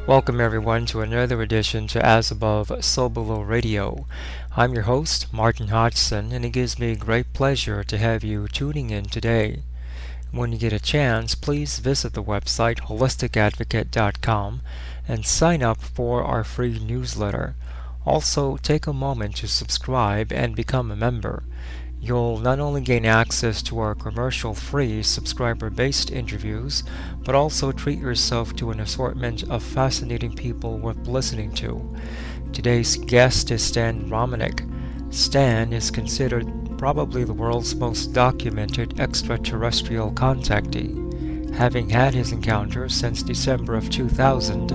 Welcome everyone to another edition to As Above, So Below Radio. I'm your host, Martin Hodgson, and it gives me great pleasure to have you tuning in today. When you get a chance, please visit the website holisticadvocate.com and sign up for our free newsletter. Also, take a moment to subscribe and become a member. You'll not only gain access to our commercial-free subscriber-based interviews, but also treat yourself to an assortment of fascinating people worth listening to. Today's guest is Stan Romanek. Stan is considered probably the world's most documented extraterrestrial contactee. Having had his encounters since December of 2000,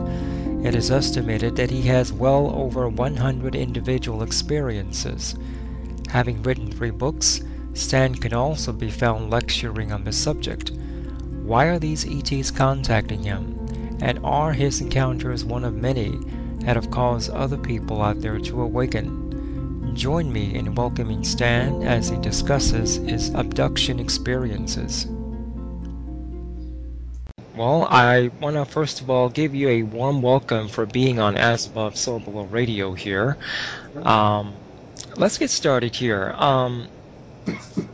it is estimated that he has well over 100 individual experiences. Having written 3 books, Stan can also be found lecturing on the subject. Why are these ETs contacting him? And are his encounters one of many that have caused other people out there to awaken? Join me in welcoming Stan as he discusses his abduction experiences. Well, I want to first of all give you a warm welcome for being on As Above, So Below Radio here. Let's get started here.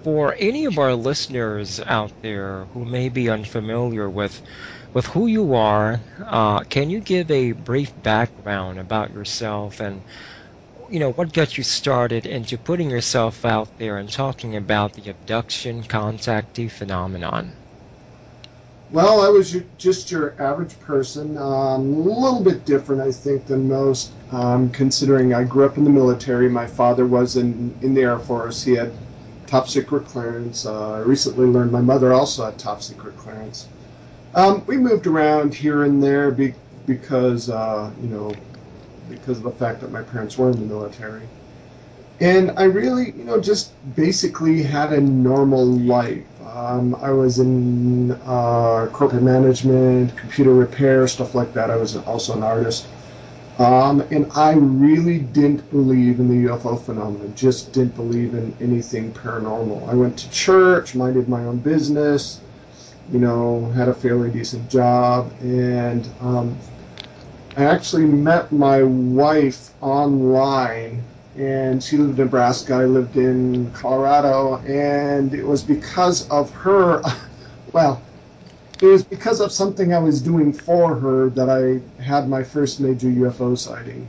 For any of our listeners out there who may be unfamiliar with who you are, can you give a brief background about yourself and what got you started into putting yourself out there and talking about the abduction contactee phenomenon? Well, I was just your average person, a little bit different, I think, than most, considering I grew up in the military. My father was in the Air Force. He had top secret clearance. I recently learned my mother also had top secret clearance. We moved around here and there because of the fact that my parents were in the military. And I really, just basically had a normal life. I was in corporate management, computer repair, stuff like that. I was also an artist. And I really didn't believe in the UFO phenomenon, just didn't believe in anything paranormal. I went to church, minded my own business, had a fairly decent job. And I actually met my wife online. And she lived in Nebraska, I lived in Colorado, and it was because of her, it was because of something I was doing for her that I had my first major UFO sighting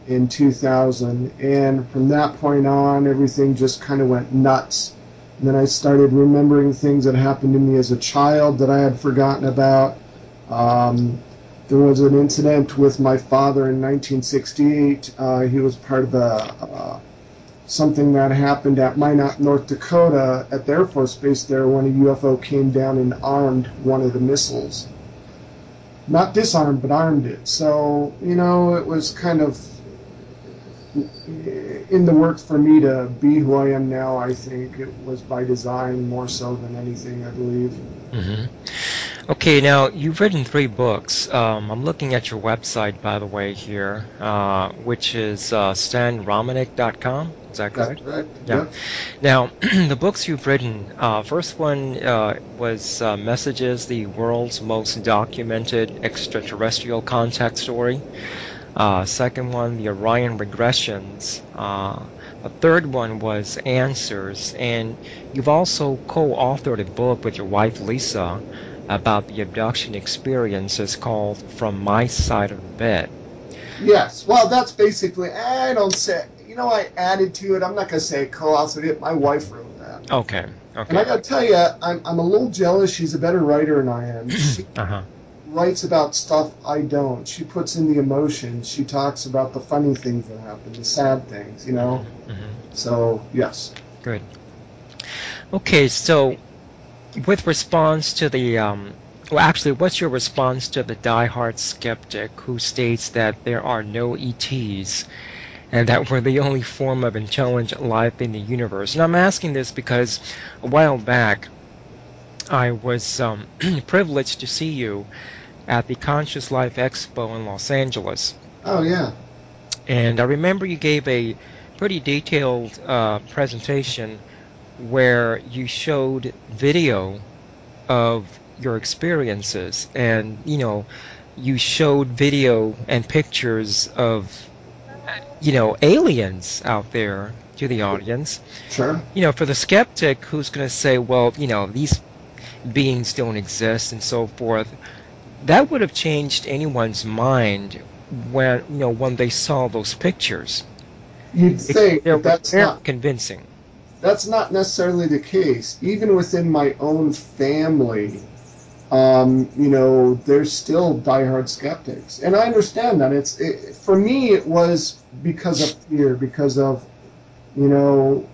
in 2000. And from that point on, everything just kind of went nuts. And then I started remembering things that happened to me as a child that I had forgotten about. There was an incident with my father in 1968. He was part of something that happened at Minot, North Dakota, at the Air Force Base there when a UFO came down and armed one of the missiles. Not disarmed, but armed it. So, it was kind of in the works for me to be who I am now. I think it was by design more so than anything, I believe. Okay, now you've written 3 books. I'm looking at your website, by the way, here, which is stanromanek.com. Is that correct? That's right. Yeah. Yep. Now, the books you've written, first one was Messages, the World's Most Documented Extraterrestrial Contact Story. Second one, The Orion Regressions. The third one was Answers. And you've also co-authored a book with your wife, Lisa, about the abduction experiences called From My Side of the Bed. Yes, well, that's basically, I don't say, I added to it. I'm not going to say co-authored it. My wife wrote that. Okay. And I got to tell you, I'm a little jealous. She's a better writer than I am. She writes about stuff I don't. She puts in the emotions. She talks about the funny things that happen, the sad things, So, yes. Good. Okay, so with response to the, what's your response to the diehard skeptic who states that there are no ETs and that we're the only form of intelligent life in the universe? And I'm asking this because a while back I was privileged to see you at the Conscious Life Expo in Los Angeles. Oh, yeah. And I remember you gave a pretty detailed presentation where you showed video of your experiences, and you showed video and pictures of, aliens out there to the audience. Sure. For the skeptic who's going to say, well, these beings don't exist and so forth, that would have changed anyone's mind when they saw those pictures. You'd think that's not convincing. That's not necessarily the case. Even within my own family, there's still diehard skeptics, and I understand that. For me, it was because of fear, because of, the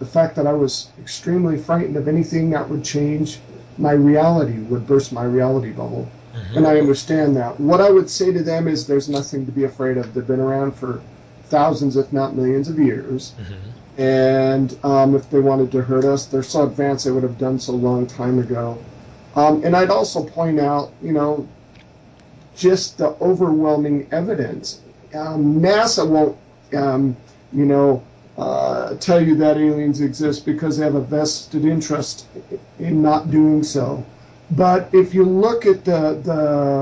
fact that I was extremely frightened of anything that would change my reality, would burst my reality bubble. Mm-hmm. And I understand that. What I would say to them is there's nothing to be afraid of. They've been around for thousands, if not millions of years. Mm-hmm. And if they wanted to hurt us, they're so advanced they would have done so a long time ago. And I'd also point out, just the overwhelming evidence. NASA won't, tell you that aliens exist because they have a vested interest in not doing so. But if you look at the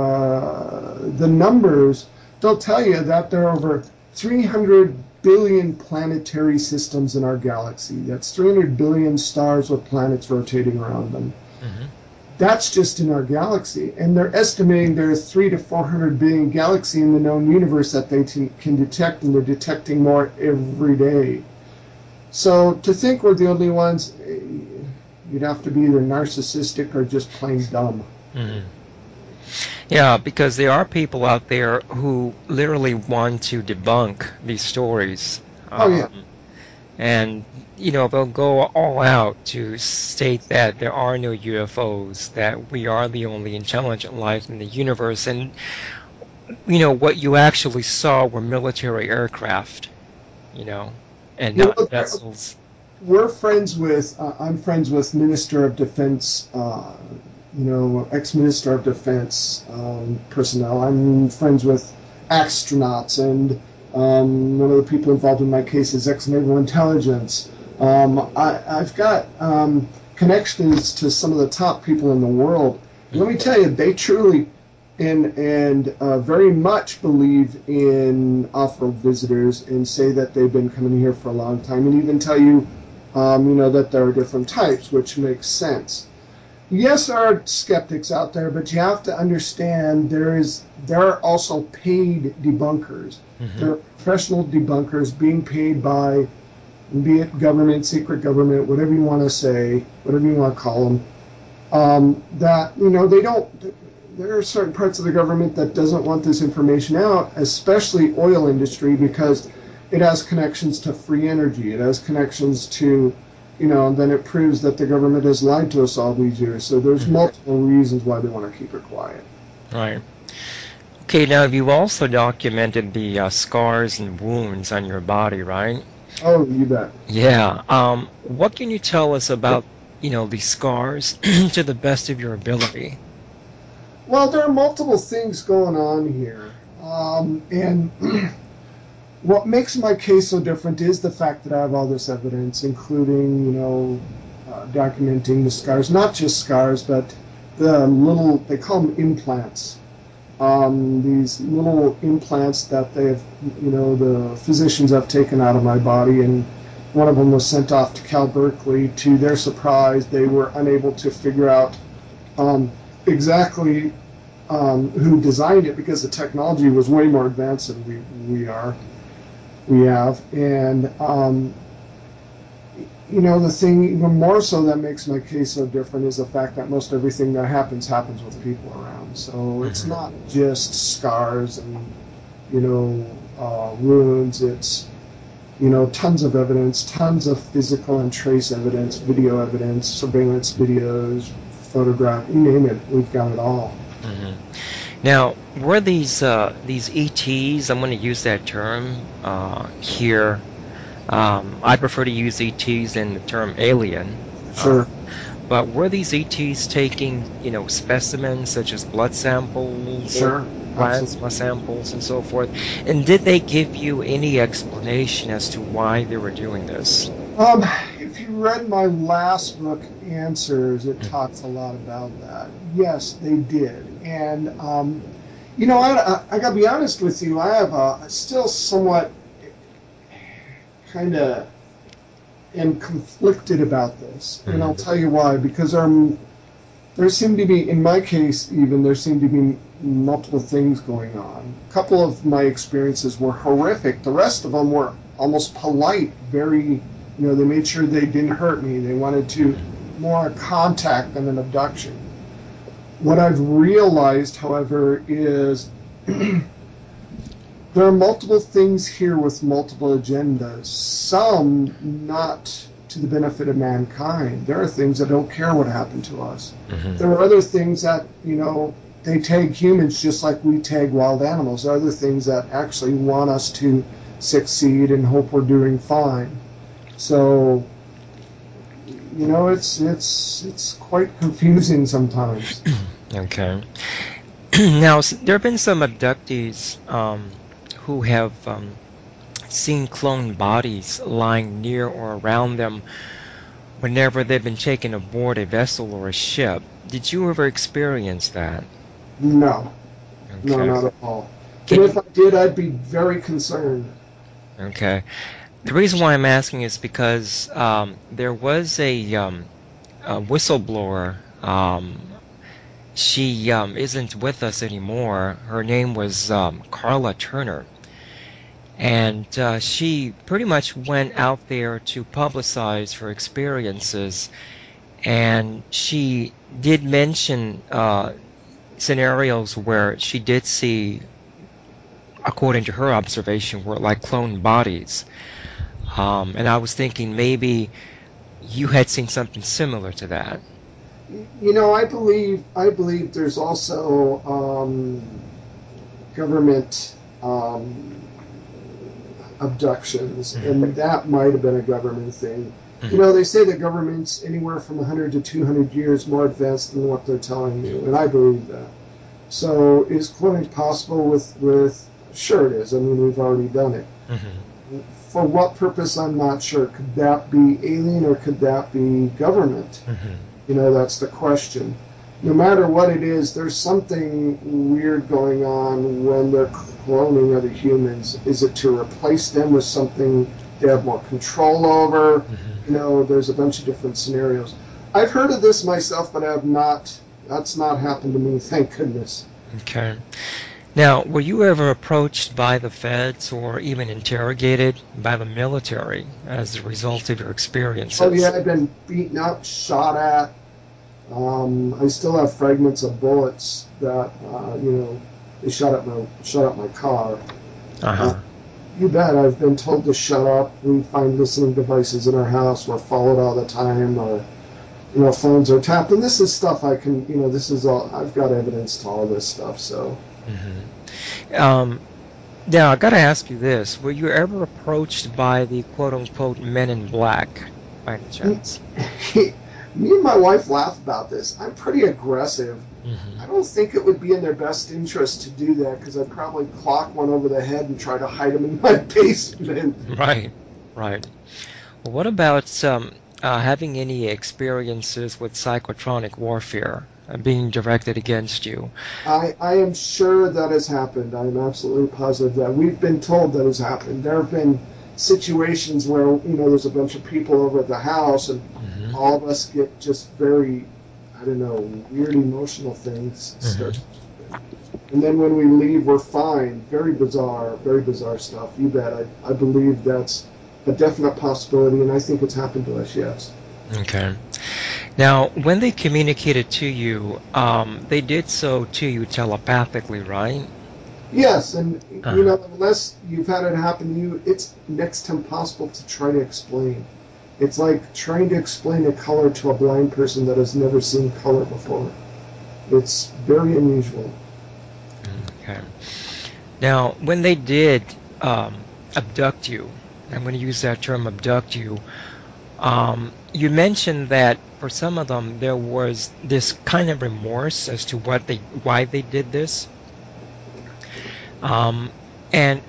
numbers, they'll tell you that there are over 300 billion planetary systems in our galaxy. That's 300 billion stars with planets rotating around them. Mm-hmm. That's just in our galaxy. And they're estimating there's 300 to 400 billion galaxies in the known universe that they can detect, and they're detecting more every day. So to think we're the only ones, you'd have to be either narcissistic or just plain dumb. Mm-hmm. Yeah, because there are people out there who literally want to debunk these stories. Oh, yeah. And, they'll go all out to state that there are no UFOs, that we are the only intelligent life in the universe. And, what you actually saw were military aircraft, and not vessels. We're friends with, I'm friends with Minister of Defense, ex-Minister of Defense personnel. I'm friends with astronauts, and one of the people involved in my case is ex-Naval Intelligence. I've got connections to some of the top people in the world. And let me tell you, they truly and very much believe in off-world visitors and say that they've been coming here for a long time, and even tell you, that there are different types, which makes sense. Yes, there are skeptics out there, but you have to understand there are also paid debunkers. Mm-hmm. There are professional debunkers being paid by, be it government, secret government, whatever you want to say, whatever you want to call them, that, they don't, there are certain parts of the government that doesn't want this information out, especially oil industry, because it has connections to free energy. It has connections to, and then it proves that the government has lied to us all these years. So there's multiple reasons why they want to keep it quiet. Right. Okay, now you've also documented the scars and wounds on your body, right? Oh, you bet. Yeah. What can you tell us about, these scars to the best of your ability? Well, there are multiple things going on here. And what makes my case so different is the fact that I have all this evidence, including, documenting the scars. Not just scars, but the little, they call them implants. These little implants that they've, the physicians have taken out of my body, and one of them was sent off to Cal Berkeley. To their surprise, they were unable to figure out exactly who designed it, because the technology was way more advanced than we have. And the thing even more so that makes my case so different is the fact that most everything that happens with people around. So it's not just scars and wounds. It's tons of evidence, tons of physical and trace evidence, video evidence, surveillance videos, photograph, you name it, we've got it all. Mm-hmm. Now, were these ETs, I'm going to use that term here, I prefer to use ETs than the term alien. Sure. But were these ETs taking, specimens such as blood samples, sure, plasma samples, and so forth? And did they give you any explanation as to why they were doing this? If you read my last book, Answers, it talks a lot about that. Yes, they did. And, you know, I got to be honest with you, I have still somewhat kind of am conflicted about this. And I'll tell you why. Because there seem to be, in my case even, there seem to be multiple things going on. A couple of my experiences were horrific. The rest of them were almost polite, very, you know, they made sure they didn't hurt me. They wanted to more contact than an abduction. What I've realized, however, is there are multiple things here with multiple agendas, some not to the benefit of mankind. There are things that don't care what happened to us. There are other things that, you know, they tag humans just like we tag wild animals. There are other things that actually want us to succeed and hope we're doing fine. So, you know, it's quite confusing sometimes. Okay. Now, there have been some abductees who have seen cloned bodies lying near or around them whenever they've been taken aboard a vessel or a ship. Did you ever experience that? No. Okay. No, not at all. And if I did, I'd be very concerned. Okay. The reason why I'm asking is because there was a whistleblower. She isn't with us anymore. Her name was Carla Turner. And she pretty much went out there to publicize her experiences. And she did mention scenarios where she did see, according to her observation, were like cloned bodies. And I was thinking maybe you had seen something similar to that. You know, I believe there's also government abductions, and that might have been a government thing. You know, they say that government's anywhere from 100 to 200 years more advanced than what they're telling you, and I believe that. So is cloning possible with sure it is. I mean, we've already done it. For what purpose, I'm not sure. Could that be alien or could that be government? You know, that's the question. No matter what it is, there's something weird going on when they're cloning other humans. Is it to replace them with something they have more control over? You know, there's a bunch of different scenarios. I've heard of this myself, but I have not. That's not happened to me, thank goodness. Okay. Now, were you ever approached by the feds or even interrogated by the military as a result of your experiences? Oh yeah, I've been beaten up, shot at. I still have fragments of bullets that you know, they shot at my car. You bet. I've been told to shut up. We find listening devices in our house. We're followed all the time. Or, you know, phones are tapped. And this is stuff I can, you know, this is all, I've got evidence to all this stuff, so. Now, I got to ask you this. Were you ever approached by the quote-unquote men in black, by any chance? Me and my wife laugh about this. I'm pretty aggressive. I don't think it would be in their best interest to do that because I'd probably clock one over the head and try to hide them in my basement. Right. Well, what about having any experiences with psychotronic warfare being directed against you? I am sure that has happened. I'm absolutely positive that. We've been told that has happened. There have been situations where, you know, there's a bunch of people over at the house and all of us get just very, I don't know, weird emotional things start. And then when we leave, we're fine. Very bizarre stuff. You bet. I believe that's a definite possibility, and I think it's happened to us, yes. Okay. Now, when they communicated to you, they did so to you telepathically, right? Yes, and you know, unless you've had it happen to you, it's next to impossible to try to explain. It's like trying to explain a color to a blind person that has never seen color before. It's very unusual. Okay. Now, when they did abduct you, I'm going to use that term, abduct you, you mentioned that for some of them there was this kind of remorse as to why they did this. And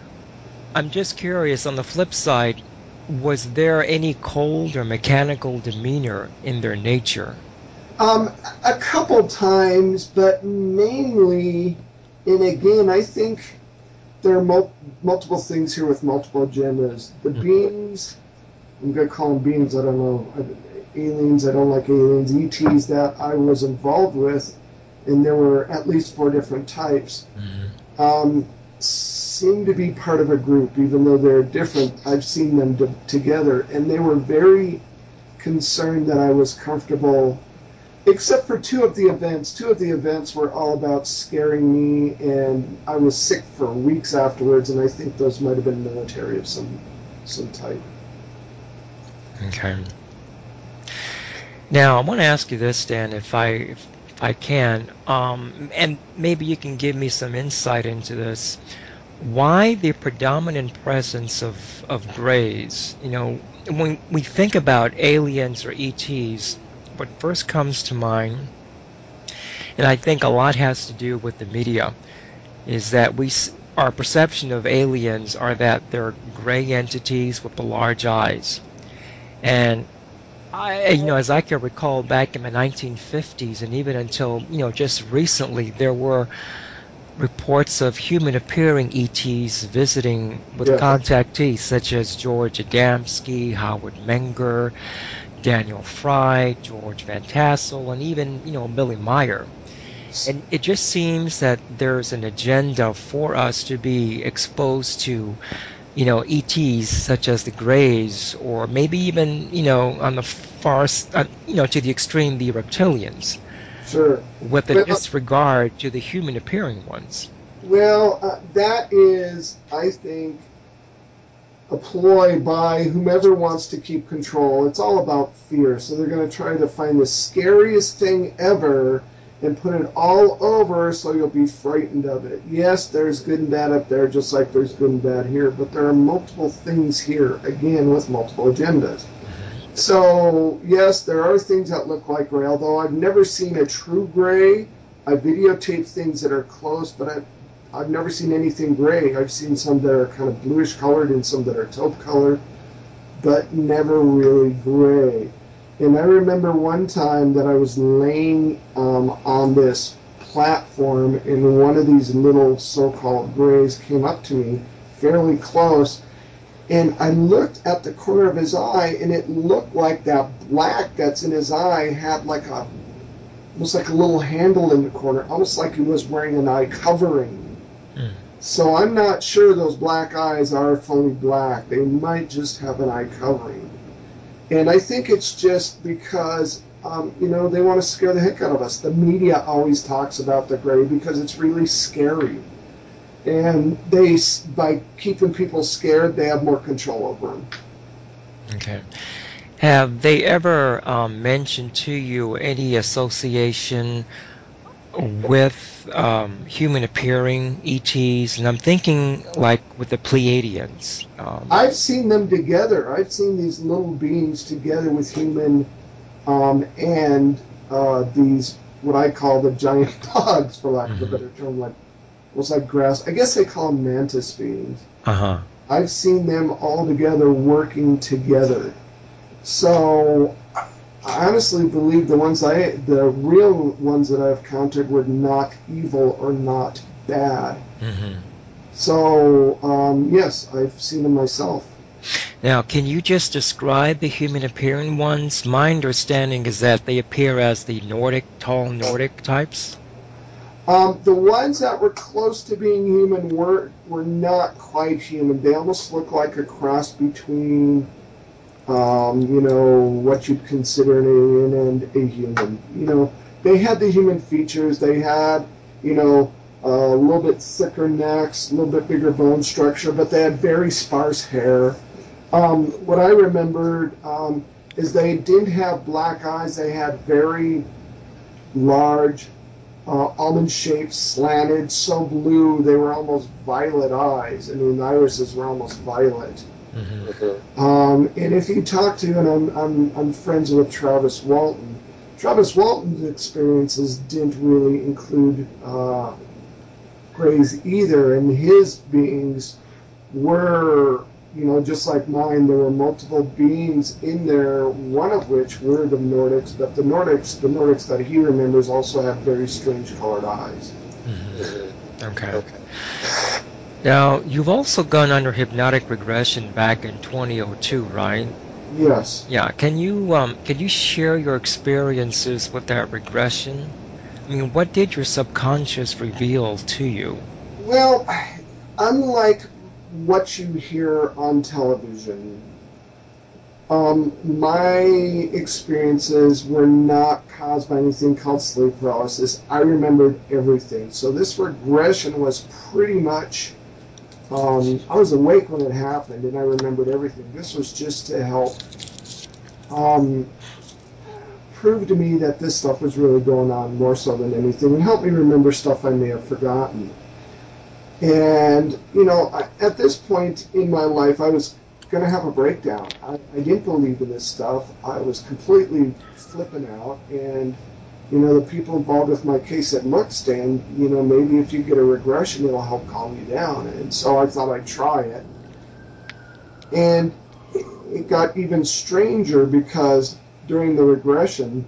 I'm just curious, on the flip side, Was there any cold or mechanical demeanor in their nature? Um, a couple times, but mainly, and again, I think there are multiple things here with multiple agendas. The beings, I'm going to call them beings, I don't know, aliens, I don't like aliens, ETs that I was involved with, and there were at least 4 different types, seem to be part of a group, even though they're different. I've seen them together, and they were very concerned that I was comfortable, except for 2 of the events. 2 of the events were all about scaring me, and I was sick for weeks afterwards, and I think those might have been military of some type. Okay. Now, I want to ask you this, Dan, if I can, and maybe you can give me some insight into this. Why the predominant presence of grays? You know, when we think about aliens or ETs, what first comes to mind, and I think a lot has to do with the media, is that our perception of aliens are that they're gray entities with the large eyes. And as I can recall, back in the 1950s, and even until, just recently, there were reports of human-appearing ETs visiting with contactees, such as George Adamski, Howard Menger, Daniel Fry, George Van Tassel, and even, Billy Meyer. And it just seems that there's an agenda for us to be exposed to, ETs such as the Greys, or maybe even, on the far, to the extreme, the reptilians. Sure. With a disregard to the human-appearing ones. Well, that is, I think, a ploy by whomever wants to keep control. It's all about fear. So they're going to try to find the scariest thing ever and put it all over so you'll be frightened of it. Yes, there's good and bad up there, just like there's good and bad here, but there are multiple things here, again, with multiple agendas. So, yes, there are things that look like gray, although I've never seen a true gray. I videotape things that are close, but I've never seen anything gray. I've seen some that are kind of bluish colored and some that are taupe colored, but never really gray. And I remember one time that I was laying on this platform, and one of these little so-called grays came up to me fairly close, and I looked at the corner of his eye, and it looked like that black that's in his eye had almost like a little handle in the corner, almost like he was wearing an eye covering. So I'm not sure those black eyes are fully black. They might just have an eye covering. And I think it's just because, they want to scare the heck out of us. The media always talks about the gray because it's really scary. And by keeping people scared, they have more control over them. Okay. Have they ever mentioned to you any association with human-appearing ETs? And I'm thinking like with the Pleiadians. I've seen them together. I've seen these little beings together with human and these, what I call the giant dogs, for lack of a better term, like almost like grass. I guess they call them mantis beings. I've seen them all together working together. So I honestly believe the real ones that I've counted were not evil or not bad. So yes, I've seen them myself. Now, can you just describe the human-appearing ones? My understanding is that they appear as the tall Nordic types. The ones that were close to being human were not quite human. They almost look like a cross between, what you'd consider an alien and a human. They had the human features. They had, a little bit thicker necks, a little bit bigger bone structure, but they had very sparse hair. What I remembered is they didn't have black eyes. They had very large, almond-shaped, slanted, so blue they were almost violet eyes. I mean, the irises were almost violet. And if you talk to, and I'm friends with Travis Walton. Travis Walton's experiences didn't really include Greys either, and his beings were, just like mine, there were multiple beings in there, one of which were the Nordics, but the Nordics that he remembers also have very strange colored eyes. Mm-hmm. Okay. Now, you've also gone under hypnotic regression back in 2002, right? Yes. Yeah. Can you share your experiences with that regression? I mean, what did your subconscious reveal to you? Well, unlike what you hear on television, my experiences were not caused by anything called sleep paralysis. I remembered everything. So this regression was pretty much, I was awake when it happened and I remembered everything. This was just to help prove to me that this stuff was really going on more so than anything, and help me remember stuff I may have forgotten. And, at this point in my life, I was going to have a breakdown. I didn't believe in this stuff. I was completely flipping out. And, the people involved with my case said, look, Stan, maybe if you get a regression, it'll help calm you down. And so I thought I'd try it. And it got even stranger because during the regression,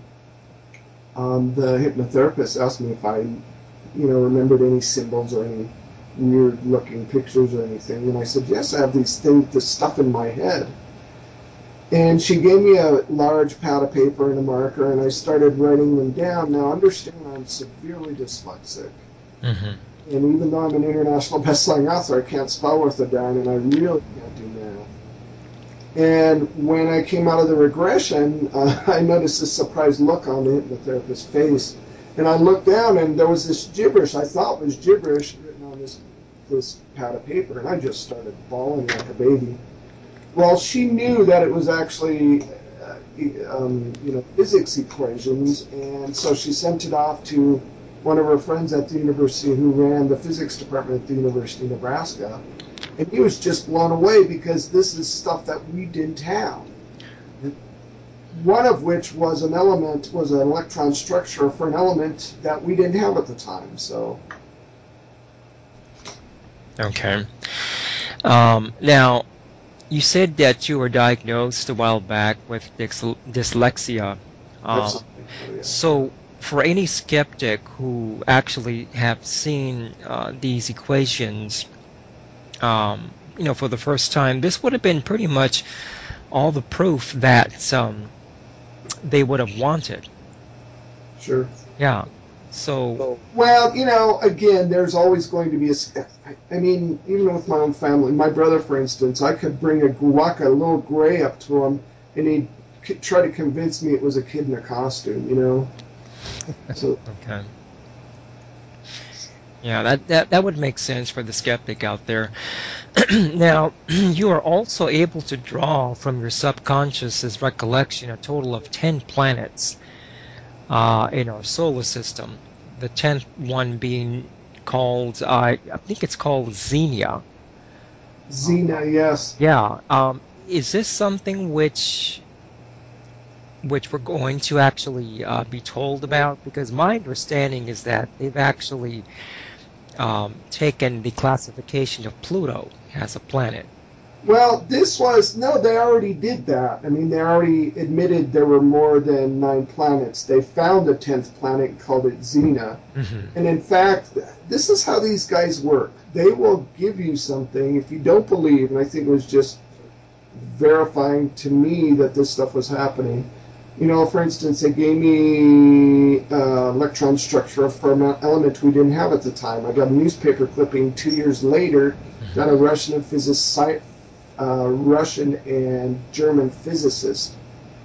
the hypnotherapist asked me if I, remembered any symbols or any weird-looking pictures or anything, and I said, yes, I have this stuff in my head. And she gave me a large pad of paper and a marker, and I started writing them down. Now, understand, I'm severely dyslexic. Mm-hmm. And even though I'm an international best-selling author, I can't spell worth a darn, and I really can't do math. And when I came out of the regression, I noticed this surprised look on the hypnotherapist's face. And I looked down, and there was this gibberish I thought was gibberish written on this pad of paper, and I just started bawling like a baby. Well, she knew that it was actually, physics equations, and so she sent it off to one of her friends at the university who ran the physics department at the University of Nebraska. And he was just blown away because this is stuff that we didn't have. One of which was an electron structure for an element that we didn't have at the time. So. Okay. Now, you said that you were diagnosed a while back with dyslexia. So, for any skeptic who actually have seen these equations, for the first time, this would have been pretty much all the proof that they would have wanted. Sure. Yeah. So. Well, again, there's always going to be even with my own family, my brother, for instance, I could walk a little gray up to him, and he'd try to convince me it was a kid in a costume, So. Okay. Yeah, that would make sense for the skeptic out there. Now, you are also able to draw from your subconscious's recollection a total of 10 planets in our solar system. The 10th one being called, I think it's called Xenia. Xenia, yes. Yeah. Is this something which we're going to actually be told about? Because my understanding is that they've actually taken the classification of Pluto as a planet. Well, they already did that. They already admitted there were more than 9 planets. They found a 10th planet and called it Xena. Mm-hmm. And in fact, this is how these guys work. They will give you something if you don't believe, and I think it was just verifying to me that this stuff was happening. For instance, they gave me electron structure for an element we didn't have at the time. I got a newspaper clipping 2 years later that a Russian and German physicist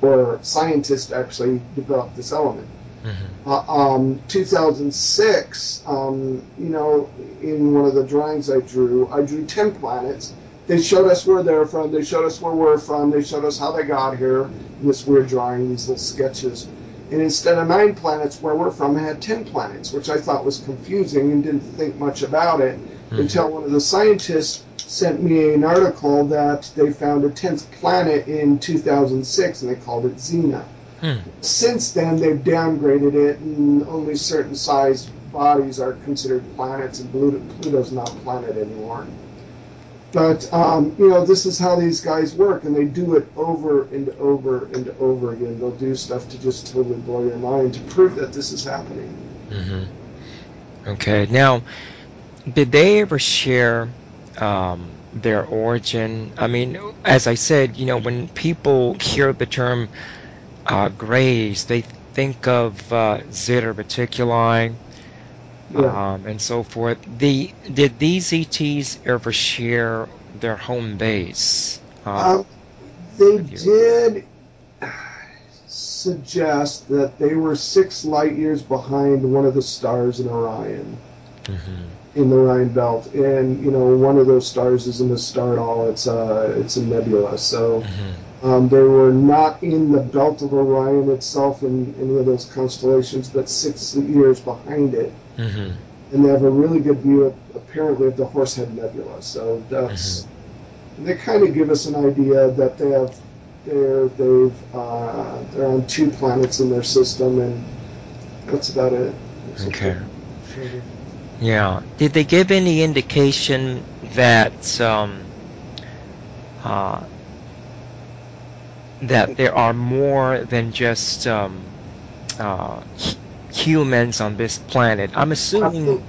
or scientist actually developed this element. Mm-hmm. 2006, in one of the drawings I drew 10 planets. They showed us where they're from, they showed us where we're from, they showed us how they got here in this weird drawing, these little sketches. And instead of 9 planets where we're from, it had 10 planets, which I thought was confusing and didn't think much about it until one of the scientists sent me an article that they found a 10th planet in 2006 and they called it Xena. Since then, they've downgraded it, and only certain sized bodies are considered planets, and Pluto's not a planet anymore. But this is how these guys work, and they do it over and over and over again. They'll do stuff to just totally blow your mind to prove that this is happening. Hmm. Okay. Now, did they ever share their origin? I mean, as I said, when people hear the term grays, they think of Zeta Reticuli, Yeah. and so forth. Did these ETs ever share their home base Um, they with you? did suggest that they were 6 light years behind one of the stars in Orion, Hmm. in the Orion Belt, and one of those stars isn't a star at all. It's a nebula. So Hmm. they were not in the belt of Orion itself in any of those constellations, but 6 years behind it. Hmm. And they have a really good view, apparently, of the Horsehead Nebula. So Hmm. they kind of give us an idea that they're on 2 planets in their system, and that's about it. Okay. Yeah. Did they give any indication that uh, that there are more than just humans on this planet? I'm assuming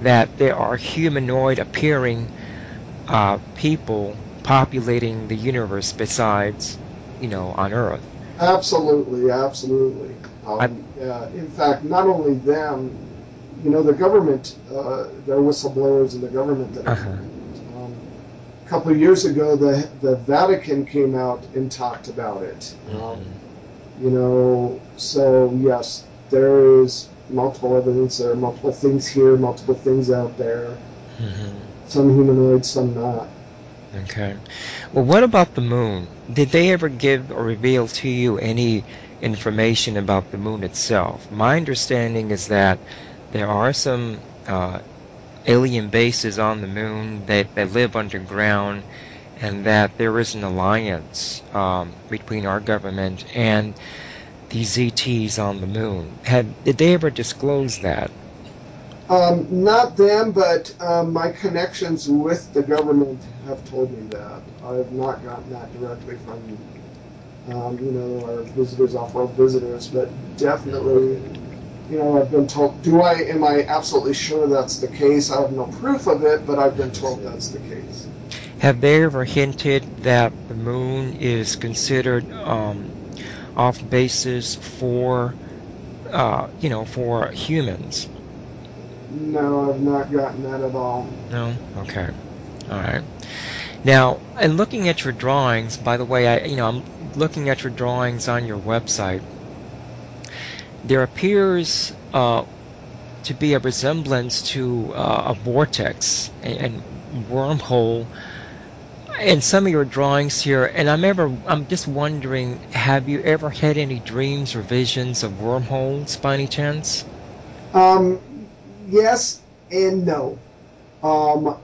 that there are humanoid appearing people populating the universe besides, on Earth. Absolutely, absolutely. I, Yeah, in fact, not only them, the government, there are whistleblowers in the government that are. uh-huh. A couple of years ago, the Vatican came out and talked about it. So yes, there is multiple evidence. There are multiple things here, multiple things out there. Hmm. Some humanoid, some not. Okay. Well, what about the moon? Did they ever give or reveal to you any information about the moon itself? My understanding is that there are some alien bases on the moon that live underground, and that there is an alliance between our government and these ETs on the moon. Did they ever disclose that? Not them, but my connections with the government have told me that. I have not gotten that directly from, our visitors, off-world visitors, but definitely, I've been told. Am I absolutely sure that's the case? I have no proof of it, but I've been told that's the case. Have they ever hinted that the moon is considered off basis for, for humans? No, I've not gotten that at all. No? Okay. All right. Now, and looking at your drawings, by the way, I'm looking at your drawings on your website. There appears to be a resemblance to a vortex and wormhole in some of your drawings here. And I'm just wondering, have you ever had any dreams or visions of wormholes by any chance? Um, yes and no. Um,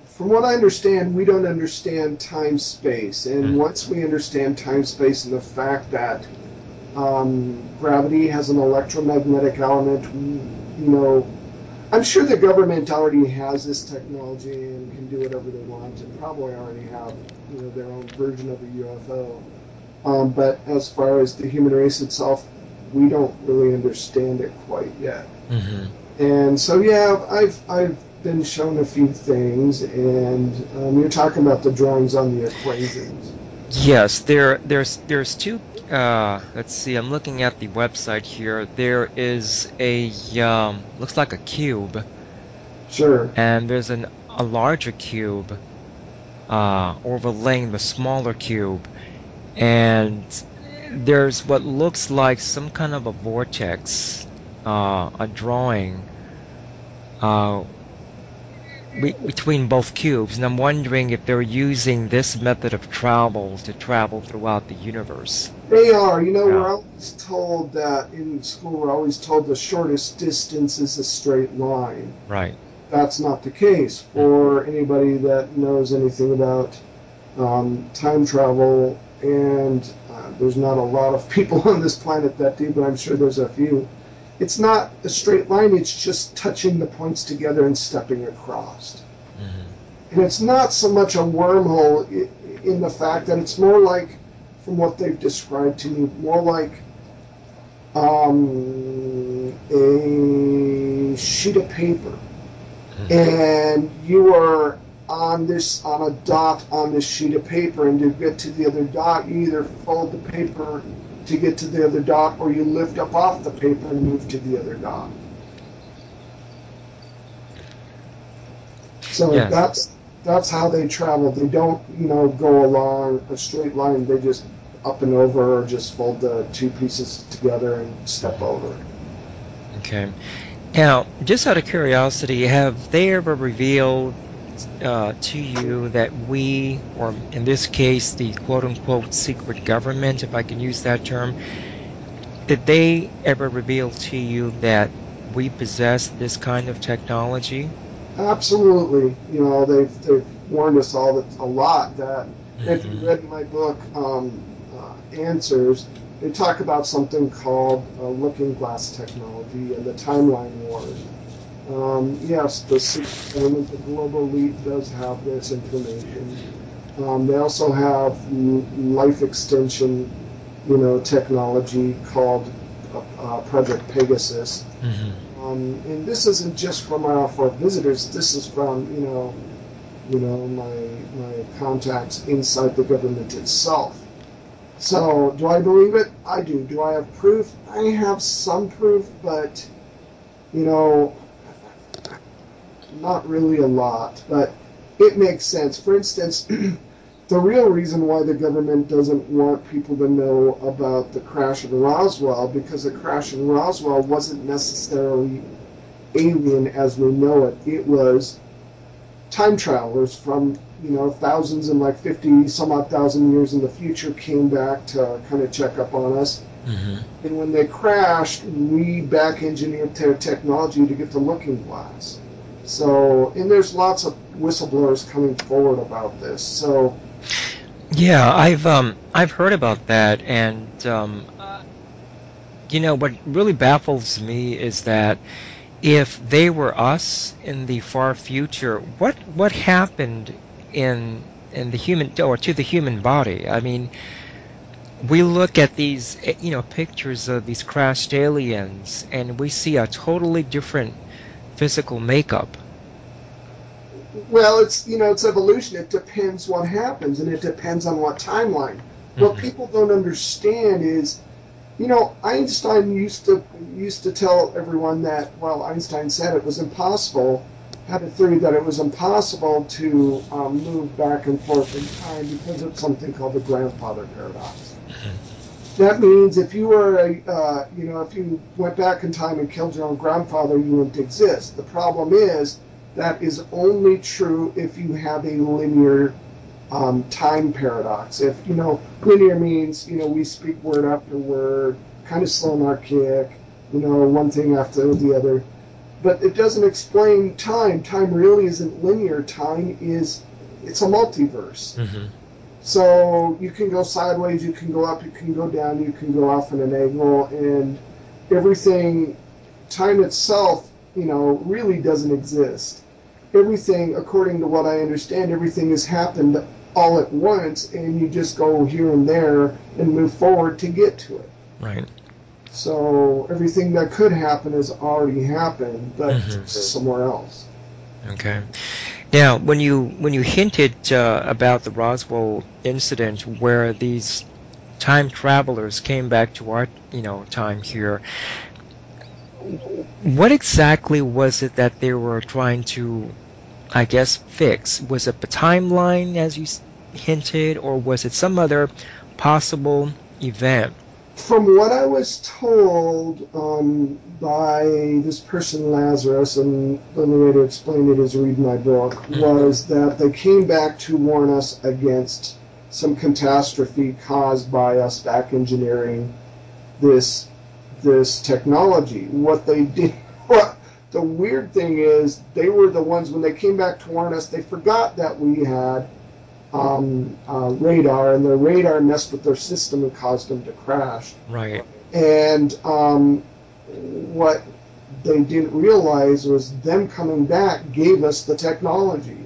from what I understand, we don't understand time-space. And Mm. once we understand time-space and the fact that gravity has an electromagnetic element, I'm sure the government already has this technology and can do whatever they want, and probably already have, their own version of a UFO. But as far as the human race itself, we don't really understand it quite yet. Hmm. And so, yeah, I've been shown a few things, and you're talking about the drawings on the equations. Yes, there's two. Let's see. I'm looking at the website here. There is a looks like a cube, Sure. and there's a larger cube overlaying the smaller cube, and there's what looks like some kind of a vortex, a drawing uh, between both cubes, and I'm wondering if they're using this method of travel to travel throughout the universe. They are. Yeah. We're always told that in school, we're always told the shortest distance is a straight line. Right. That's not the case. For anybody that knows anything about time travel, and there's not a lot of people on this planet that do, but I'm sure there's a few. It's not a straight line, it's just touching the points together and stepping across. Hmm. And it's not so much a wormhole in the fact that it's more like, from what they've described to me, more like a sheet of paper, and you are on a dot on this sheet of paper, and to get to the other dot, you either fold the paper to get to the other dot, or you lift up off the paper and move to the other dot. So Yeah. that's how they travel. They don't, go along a straight line. They just up and over, or just fold the two pieces together and step over. Okay. Now, just out of curiosity, have they ever revealed to you that we, or in this case, the quote-unquote secret government, if I can use that term, did they ever reveal to you that we possess this kind of technology? Absolutely. They've warned us all a lot that if you read my book, Answers, they talk about something called looking glass technology and the timeline wars. Yes, the secret government, the global elite does have this information. They also have life extension, technology called Project Pegasus. And this isn't just from our visitors. This is from my contacts inside the government itself. So, do I believe it? I do. Do I have proof? I have some proof, but not really a lot. But it makes sense. For instance, the real reason why the government doesn't want people to know about the crash in Roswell, because the crash in Roswell wasn't necessarily alien as we know it. It was time travelers from, thousands and 50 some odd thousand years in the future came back to kind of check up on us. And when they crashed, we back engineered their technology to get the looking glass. So, and there's lots of whistleblowers coming forward about this. So, yeah, I've heard about that, and what really baffles me is that if they were us in the far future, what happened in the human, or to the human body? I mean, we look at these pictures of these crashed aliens, and we see a totally different physical makeup. well, it's evolution. It depends what happens, and it depends on what timeline. What people don't understand is, Einstein used to tell everyone that, well, Einstein said it was impossible, had a theory that it was impossible to move back and forth in time because of something called the grandfather paradox. That means if you were if you went back in time and killed your own grandfather, you wouldn't exist. The problem is that is only true if you have a linear time paradox. If linear means we speak word after word, kind of slow in our kick, one thing after the other, but it doesn't explain time. Time really isn't linear. It's a multiverse. So you can go sideways, you can go up, you can go down, you can go off in an angle, and everything. Time itself, really doesn't exist. Everything, according to what I understand, everything has happened all at once, and you just go here and there and move forward to get to it. Right. So everything that could happen has already happened, but somewhere else. Okay. Now, when you hinted about the Roswell incident, where these time travelers came back to our time here, what exactly was it that they were trying to, I guess, fix? Was it the timeline, as you hinted, or was it some other possible event? From what I was told by this person, Lazarus, and the only way to explain it is read my book, was that they came back to warn us against some catastrophe caused by us back engineering this technology. What they did, the weird thing is, they were the ones, when they came back to warn us, they forgot that we had radar, and their radar messed with their system and caused them to crash. Right. And what they didn't realize was them coming back gave us the technology.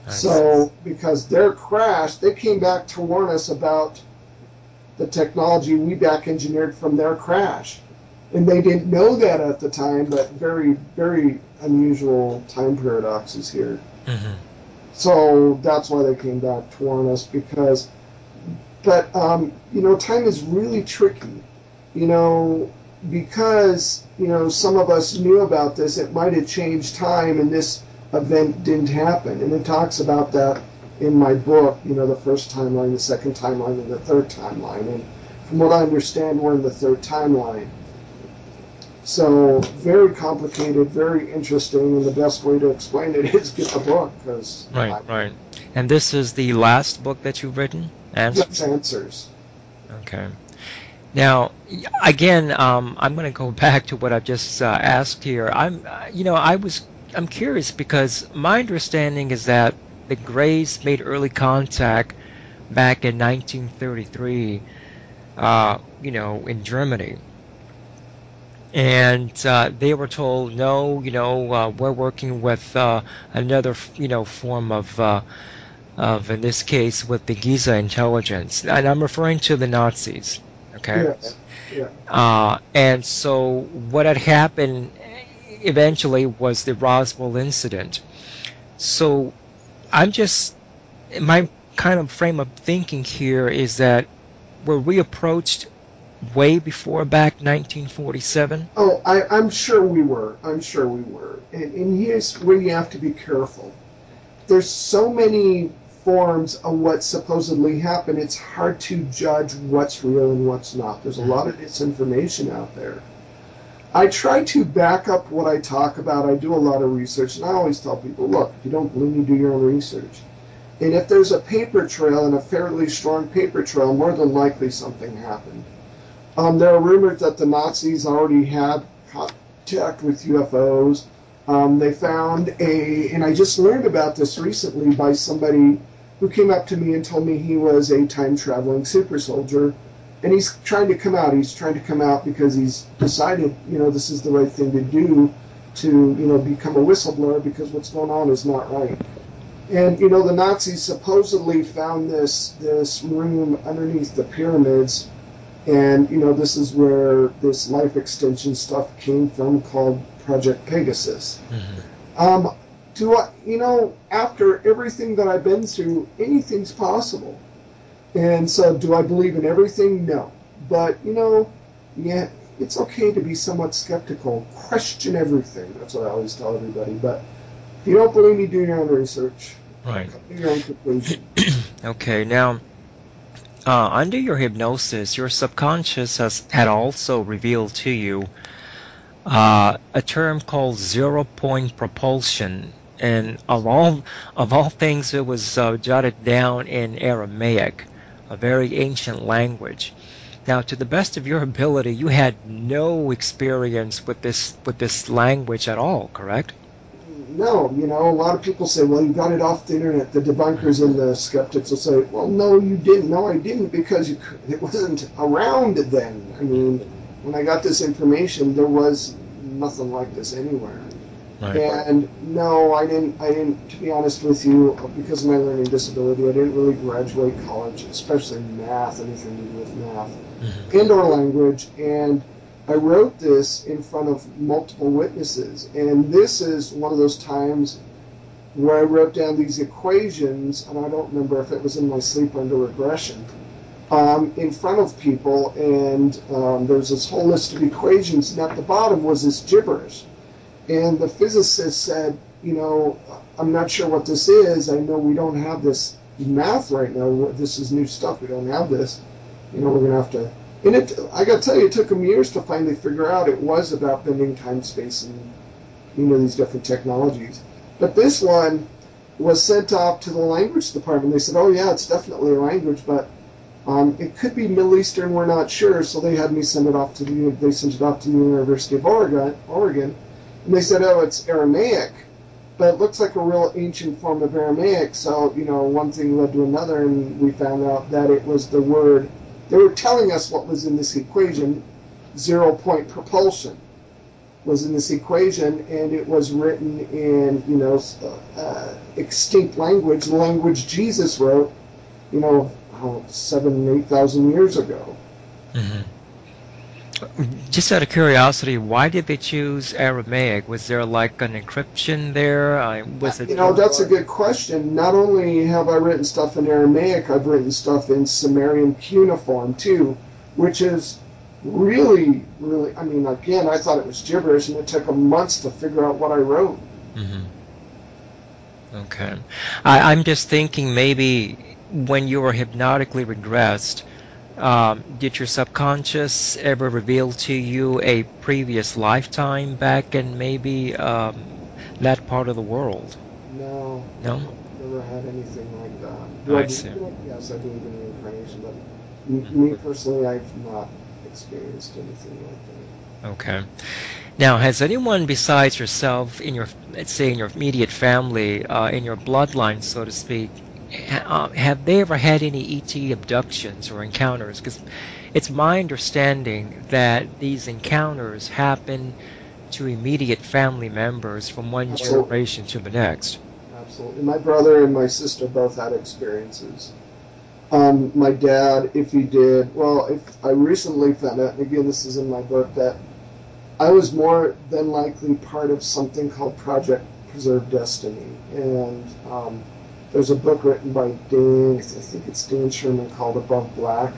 I see. So, because their crash, they came back to warn us about the technology we back engineered from their crash. And they didn't know that at the time, but very, very unusual time paradoxes here. Hmm. So that's why they came back to warn us because, but, time is really tricky, you know, because, some of us knew about this, it might have changed time and this event didn't happen. And it talks about that in my book, the first timeline, the second timeline, and the third timeline. And from what I understand, we're in the third timeline. So very complicated, very interesting, and the best way to explain it is get the book, because Right. And this is the last book that you've written? Yes, Answers. Okay. Now, again, I'm going to go back to what I've just asked here. I'm curious because my understanding is that the Greys made early contact back in 1933, in Germany. And they were told, no, we're working with another, form of, in this case, with the Giza intelligence. And I'm referring to the Nazis, okay? Yes. Yeah. And so what had happened eventually was the Roswell incident. So my kind of frame of thinking here is that were we approached way before back 1947? Oh, I'm sure we were. I'm sure we were. And here's where you have to be careful. There's so many forms of what supposedly happened, it's hard to judge what's real and what's not. There's a lot of disinformation out there. I try to back up what I talk about. I do a lot of research, and I always tell people, look, if you don't believe me, do your own research. And if there's a paper trail, and a fairly strong paper trail, more than likely something happened. There are rumors that the Nazis already had contact with UFOs. They found and I just learned about this recently by somebody who came up to me and told me he was a time-traveling super soldier, and he's trying to come out. He's trying to come out because he's decided, this is the right thing to do to, become a whistleblower because what's going on is not right. And, the Nazis supposedly found this room underneath the pyramids. And, this is where this life extension stuff came from called Project Pegasus. Mm-hmm. After everything that I've been through, anything's possible. And so do I believe in everything? No. But, yeah, it's okay to be somewhat skeptical. Question everything. That's what I always tell everybody. But if you don't believe me, do your own research. Right. Come to your own conclusion. Okay, now, under your hypnosis, your subconscious had also revealed to you a term called zero-point propulsion, and of all things, it was jotted down in Aramaic, a very ancient language. Now, to the best of your ability, you had no experience with this language at all, correct? No, a lot of people say, well, you got it off the internet. The debunkers and the skeptics will say, well, no, you didn't. No, I didn't, because it wasn't around then. I mean, when I got this information, there was nothing like this anywhere. Right. And no, I didn't, to be honest with you, because of my learning disability, I didn't really graduate college, especially math, anything to do with math, mm-hmm. and or language. And I wrote this in front of multiple witnesses, and this is one of those times where I wrote down these equations, and I don't remember if it was in my sleep or under regression, in front of people, and there's this whole list of equations, and at the bottom was this gibberish. And the physicist said, I'm not sure what this is. I know we don't have this math right now. This is new stuff. We don't have this. We're going to have to... And I got to tell you, it took them years to finally figure out it was about bending time, space, and, these different technologies. But this one was sent off to the language department. They said, oh, yeah, it's definitely a language, but it could be Middle Eastern, we're not sure. So they had me send it off to the University of Oregon. And they said, oh, it's Aramaic. But it looks like a real ancient form of Aramaic. So, one thing led to another, and we found out that it was the word... They were telling us what was in this equation, zero-point propulsion. was in this equation, and it was written in, extinct language, the language Jesus wrote, 7,000, 8,000 years ago. Hmm. Just out of curiosity, why did they choose Aramaic? Was there like an encryption there? Was it? That's a good question. Not only have I written stuff in Aramaic, I've written stuff in Sumerian cuneiform too, which is really, really, again, I thought it was gibberish, and it took months to figure out what I wrote. Hmm. Okay. I'm just thinking maybe when you were hypnotically regressed, did your subconscious ever reveal to you a previous lifetime back in maybe that part of the world? No. No? Never had anything like that. I see. Yes, I believe in reincarnation, but me personally, I've not experienced anything like that. Okay. Now, has anyone besides yourself in your, let's say, in your immediate family, in your bloodline, so to speak, have they ever had any ET abductions or encounters? Because it's my understanding that these encounters happen to immediate family members from one generation to the next. Absolutely. My brother and my sister both had experiences. My dad, if he did, if I recently found out, and again, this is in my book, that I was more than likely part of something called Project Preserve Destiny. And there's a book written by Dan, I think it's Dan Sherman, called Above Black.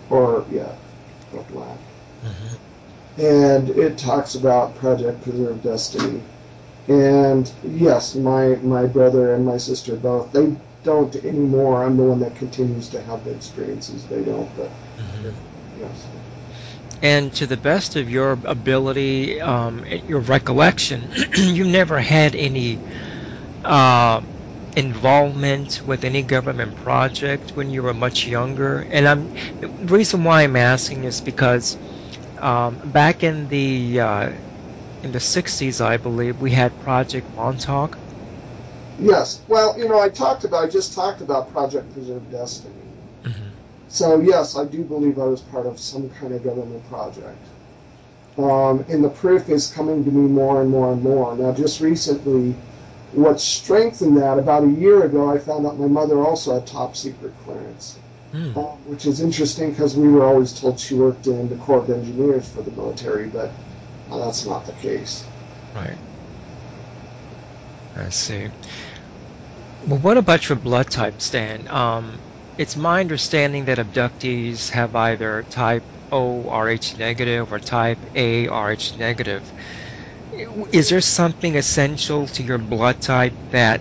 Above Black. Mm-hmm. And it talks about Project Preserve Destiny. And yes, my brother and my sister both, they don't anymore. I'm the one that continues to have the experiences. They don't, but yes. And to the best of your ability, your recollection, you never had any involvement with any government project when you were much younger. And the reason why I'm asking is because back in the 60s, I believe, we had Project Montauk. Yes. Well, I just talked about Project Preserve Destiny. Mm-hmm. So yes, I do believe I was part of some kind of government project. And the proof is coming to me more and more and more. Now, just recently, what strengthened that, about a year ago, I found out my mother also had top secret clearance, which is interesting because we were always told she worked in the Corps of Engineers for the military, but that's not the case. Right. I see. Well, what about your blood type, Stan? It's my understanding that abductees have either type O Rh negative or type A Rh negative. Is there something essential to your blood type that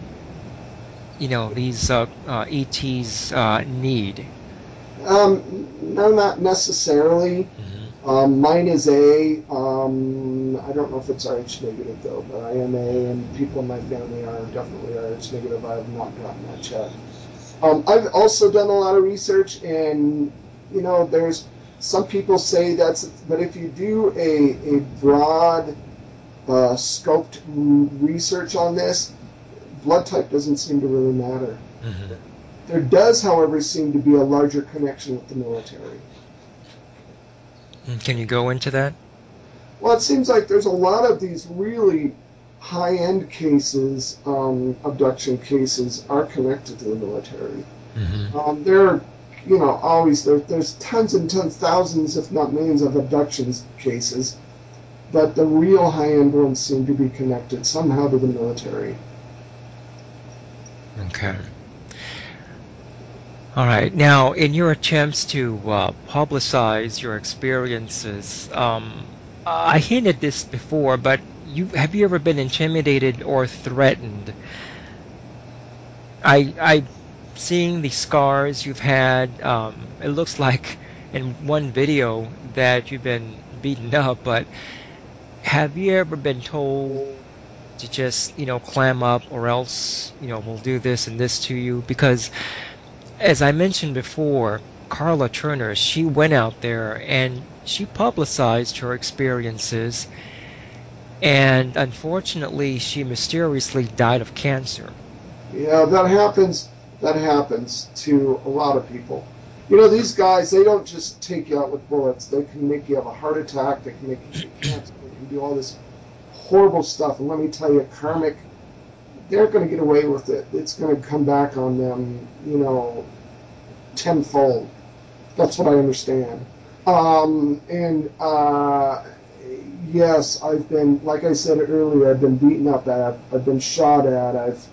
these ETs need? No, not necessarily. Mm-hmm. Mine is A. I don't know if it's Rh negative though, but I am A, and people in my family are definitely Rh negative. I have not gotten that checked. I've also done a lot of research, and there's some people say but if you do a broad scoped research on this, blood type doesn't seem to really matter. Mm-hmm. There does, however, seem to be a larger connection with the military. Can you go into that? Well, it seems like there's a lot of these really high-end cases, abduction cases, are connected to the military. Mm-hmm. There's tons and tons, thousands, if not millions, of abductions cases, but the real high-end ones seem to be connected somehow to the military. Okay. All right. Now, in your attempts to publicize your experiences, I hinted this before, but have you ever been intimidated or threatened? I seeing the scars you've had. It looks like in one video that you've been beaten up, but have you ever been told to just clam up, or else we'll do this and this to you? Because as I mentioned before, Carla Turner, she went out there and she publicized her experiences, and unfortunately she mysteriously died of cancer. Yeah, that happens to a lot of people. You know, these guys, they don't just take you out with bullets. They can make you have a heart attack. They can make you get cancer. They can do all this horrible stuff. And let me tell you, karmic, they're going to get away with it. It's going to come back on them, you know, tenfold. That's what I understand. Yes, I've been, like I said earlier, I've been beaten up at. I've been shot at. I've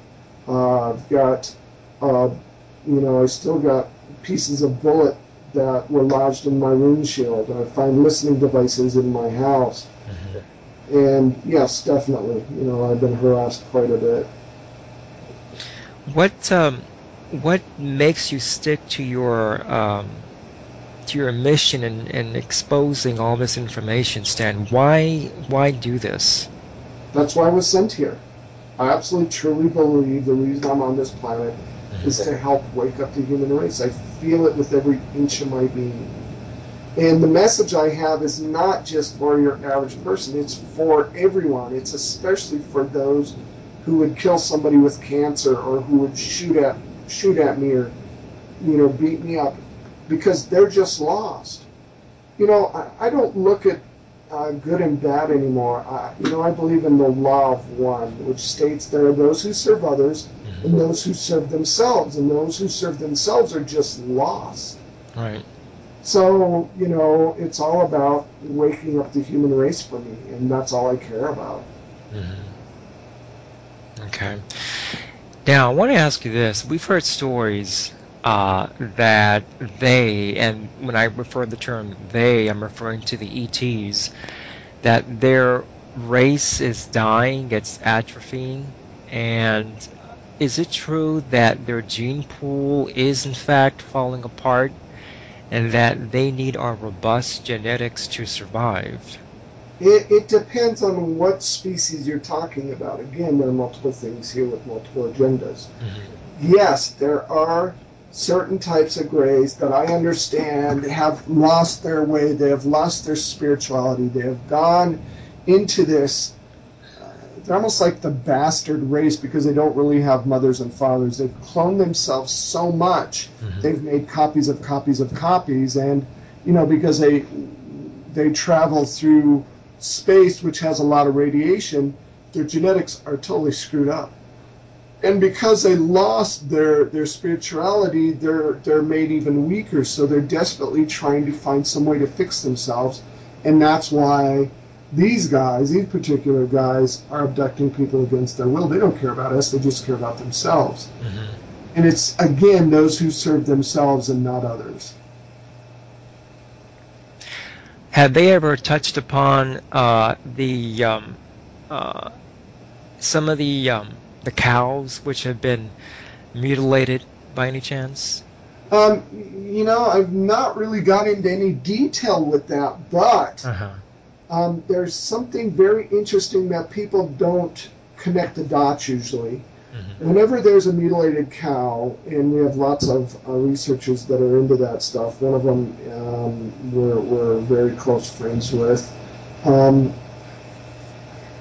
got, you know, I still got pieces of bullet that were lodged in my windshield. And I find listening devices in my house. Mm-hmm. And yes, definitely, you know, I've been harassed quite a bit. What makes you stick to your mission and exposing all this information, Stan? Why do this? That's why I was sent here. I absolutely truly believe the reason I'm on this planet is to help wake up the human race. I feel it with every inch of my being. And the message I have is not just for your average person, it's for everyone. It's especially for those who would kill somebody with cancer or who would shoot at me or, you know, beat me up, because they're just lost. You know, I don't look at good and bad anymore. You know, I believe in the law of one, which states there are those who serve others and those who serve themselves, and those who serve themselves are just lost. Right. So, you know, it's all about waking up the human race for me, and that's all I care about. Mm-hmm. Okay. Now, I want to ask you this. We've heard stories that they, and when I refer to the term they, I'm referring to the ETs, that their race is dying, it's atrophying, and is it true that their gene pool is in fact falling apart and that they need our robust genetics to survive? It depends on what species you're talking about. Again, there are multiple things here with multiple agendas. Mm-hmm. Yes, there are certain types of grays that I understand have lost their way, they have lost their spirituality, they have gone into this, they're almost like the bastard race because they don't really have mothers and fathers. They've cloned themselves so much, they've made copies of copies of copies, and, you know, because they travel through space, which has a lot of radiation, their genetics are totally screwed up. And because they lost their spirituality, they're made even weaker. So they're desperately trying to find some way to fix themselves. And that's why these guys, these particular guys, are abducting people against their will. They don't care about us. They just care about themselves. Mm-hmm. And it's, again, those who serve themselves and not others. Have they ever touched upon some of the cows which have been mutilated by any chance? You know, I've not really got into any detail with that, but there's something very interesting that people don't connect the dots usually. Mm-hmm. Whenever there's a mutilated cow, and we have lots of researchers that are into that stuff, one of them we're very close friends with,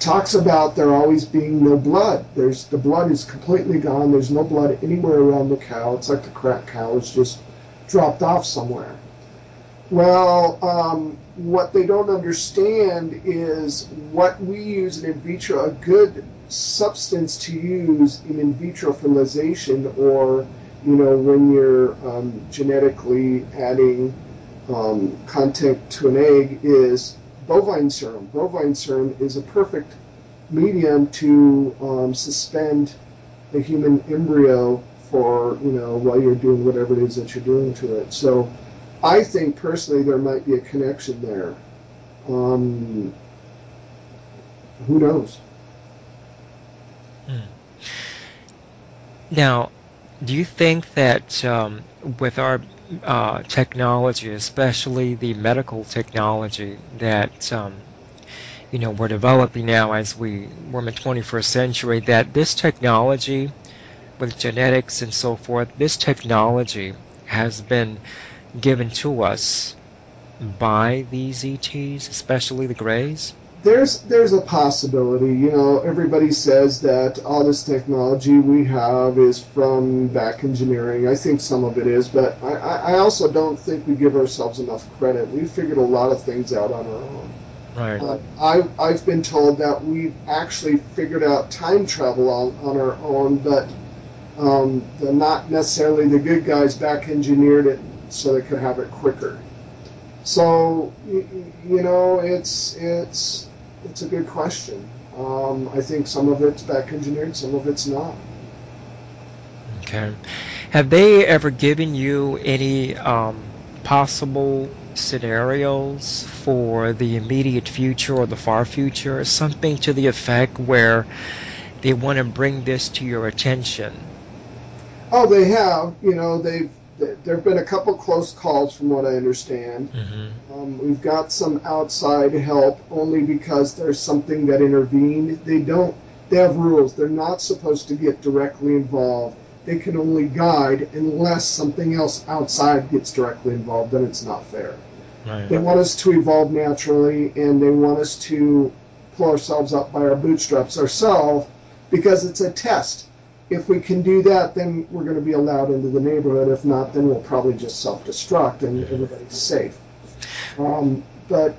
talks about there always being no blood. The blood is completely gone. There's no blood anywhere around the cow. It's like the crack cow is just dropped off somewhere. Well, what they don't understand is what we use in vitro, a good substance to use in vitro fertilization, or, you know, when you're genetically adding content to an egg, is bovine serum. Bovine serum is a perfect medium to suspend the human embryo for, you know, while you're doing whatever it is that you're doing to it. So I think personally there might be a connection there. Who knows? Now, do you think that with our technology, especially the medical technology that you know, we're developing now as we're in the 21st century, that this technology with genetics and so forth, this technology has been given to us by these ETs, especially the Greys? There's a possibility. You know, everybody says that all this technology we have is from back engineering. I think some of it is, but I also don't think we give ourselves enough credit. We figured a lot of things out on our own. Right. I've been told that we've actually figured out time travel on our own, but not necessarily the good guys back engineered it so they could have it quicker. So you know, it's a good question. I think some of it's back engineered, some of it's not. Okay. Have they ever given you any possible scenarios for the immediate future or the far future? Something to the effect where they want to bring this to your attention? Oh, they have. You know, there have been a couple close calls from what I understand. We've got some outside help only because there's something that intervened. They have rules. They're not supposed to get directly involved. They can only guide unless something else outside gets directly involved. Then it's not fair. Right. They want us to evolve naturally, and they want us to pull ourselves up by our bootstraps ourselves because it's a test. If we can do that, then we're going to be allowed into the neighborhood. If not, then we'll probably just self-destruct and everybody's safe. But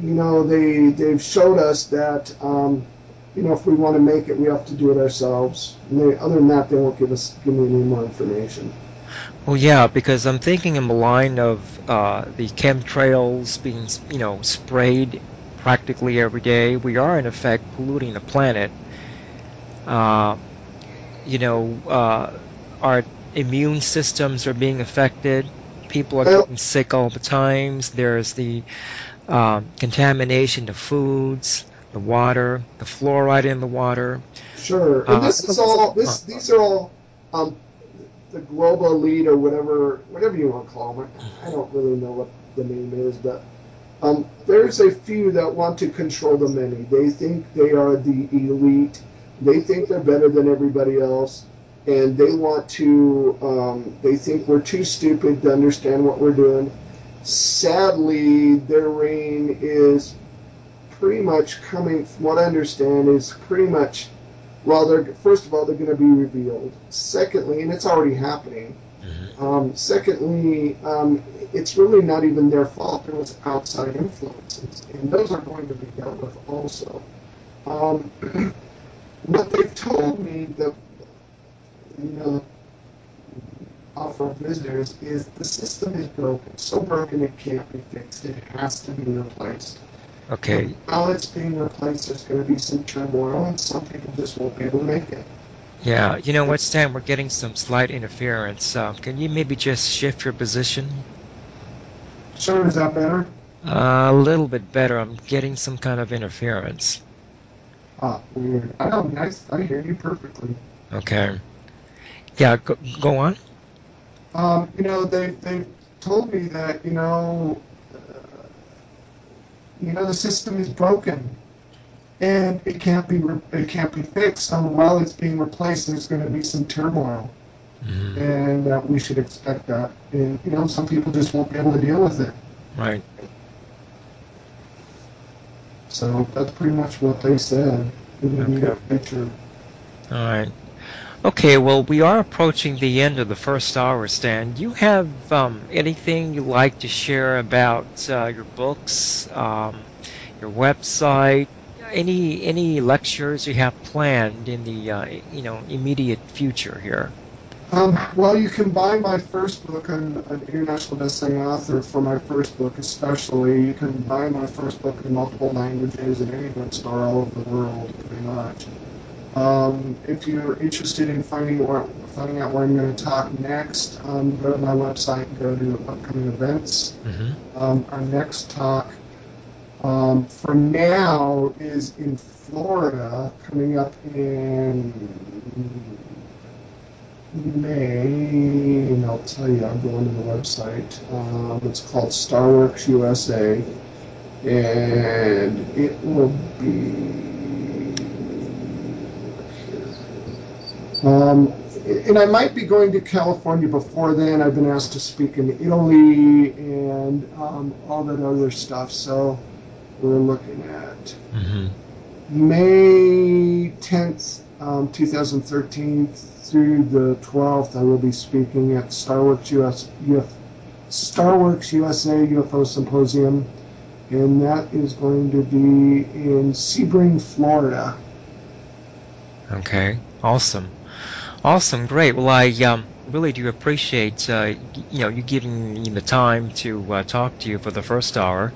you know, they've showed us that you know, if we want to make it, we have to do it ourselves. And other than that, they won't give me any more information. Well, yeah, because I'm thinking in the line of the chemtrails being, you know, sprayed practically every day. We are in effect polluting the planet. You know, our immune systems are being affected. People are getting sick all the time. There's the contamination of foods, the water, the fluoride in the water. Sure, and these are all the global elite or whatever you want to call them. I don't really know what the name is, but there's a few that want to control the many. They think they are the elite. They think they're better than everybody else, and they want to. They think we're too stupid to understand what we're doing. Sadly, their reign is pretty much coming. From what I understand, is pretty much. Well, first of all, they're going to be revealed. Secondly, and it's already happening. Secondly, it's really not even their fault. There was outside influences, and those are going to be dealt with also. What they've told me that, you know, offer visitors is the system is broken. So broken it can't be fixed. It has to be replaced. Okay. And while it's being replaced, there's going to be some turmoil, and some people just won't be able to make it. Yeah, you know what, Stan? We're getting some slight interference. Can you maybe just shift your position? Sure, is that better? A little bit better. I'm getting some kind of interference. Ah, weird. I know, I hear you perfectly. Okay. Yeah, go on. You know, they've told me that, you know, the system is broken, and it can't be fixed. So while it's being replaced, there's going to be some turmoil, and we should expect that. And you know, some people just won't be able to deal with it. Right. So that's pretty much what they said in the near future. All right. Okay, well, we are approaching the end of the first hour, Stan. Do you have anything you'd like to share about your books, your website, any lectures you have planned in the you know, immediate future here? Well, you can buy my first book. I'm an international best-selling author for my first book, especially. You can buy my first book in multiple languages at any bookstore all over the world, pretty much. If you're interested in finding out where I'm going to talk next, go to my website and go to upcoming events. Our next talk, for now, is in Florida, coming up in May, and I'll tell you, I'm going to the website. It's called Starworks USA, and it will be. And I might be going to California before then. I've been asked to speak in Italy and all that other stuff. So we're looking at Mm-hmm. May 10th, 2013 through the 12th. I will be speaking at Starworks USA UFO Symposium, and that is going to be in Sebring, Florida. Okay. Awesome. Awesome. Great. Well, I really do appreciate you giving me the time to talk to you for the first hour.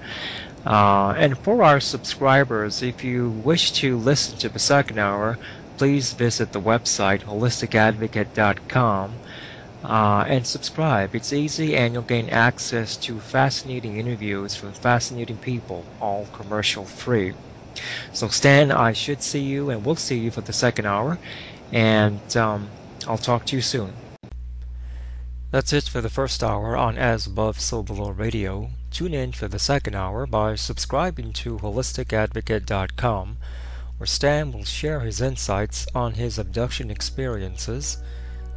And for our subscribers, if you wish to listen to the second hour, please visit the website holisticadvocate.com and subscribe. It's easy, and you'll gain access to fascinating interviews from fascinating people, all commercial free. So Stan, I should see you, and we'll see you for the second hour, and I'll talk to you soon. That's it for the first hour on As Above, So Below Radio. Tune in for the second hour by subscribing to holisticadvocate.com, where Stan will share his insights on his abduction experiences,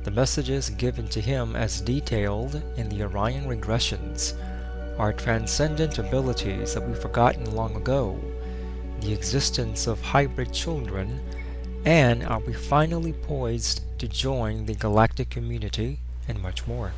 the messages given to him as detailed in the Orion regressions, our transcendent abilities that we've forgotten long ago, the existence of hybrid children, and are we finally poised to join the galactic community, and much more.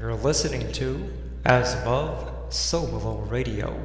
You're listening to As Above, So Below Radio.